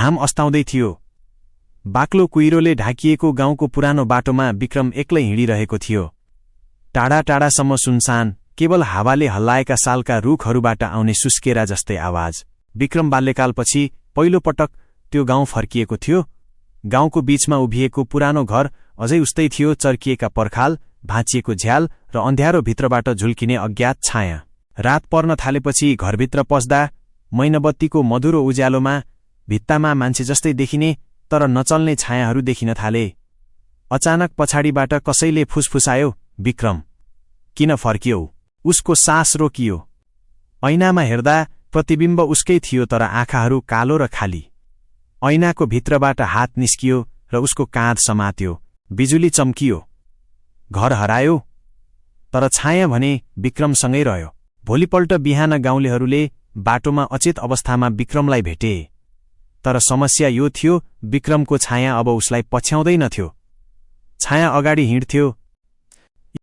घाम अस्ताउँदै थियो। बाक्लो कुहिरोले ढाकिएको गाउँको पुरानो बाटोमा विक्रम एक्लै हिँडिरहेको थियो। टाढा टाढासम्म सुनसान, केवल हावाले हल्लाएका सालका रुखहरूबाट आउने सुस्केरा जस्तै आवाज। विक्रम बाल्यकालपछि पहिलो पटक त्यो गाउँ फर्किएको थियो। गाउँको बीचमा उभिएको पुरानो घर अझै उस्तै थियो, चर्किएका पर्खाल, भाँचिएको झ्याल र अँध्यारो भित्रबाट झुल्किने अज्ञात छाया। रात पर्न थालेपछि घरभित्र पस्दा मैनबत्तीको मधुरो उज्यालोमा भित्तामा मान्छे जस्तै देखिने तर नचल्ने छायाहरू देखिन थाले। अचानक पछाडिबाट कसैले फुसफुसायो, विक्रम किन फर्कियौ? उसको सास रोकियो। ऐनामा हेर्दा प्रतिबिम्ब उसकै थियो, तर आँखाहरू कालो र खाली। ऐनाको भित्रबाट हात निस्कियो र उसको काँध समात्यो। बिजुली चम्कियो। घर हरायो, तर छाया भने विक्रमसँगै रह्यो। भोलिपल्ट बिहान गाउँलेहरूले बाटोमा अचेत अवस्थामा विक्रमलाई भेटे। तर समस्या यो थियो, विक्रमको छाया अब उसलाई पछ्याउँदैनथ्यो। छाया अगाडि हिँड्थ्यो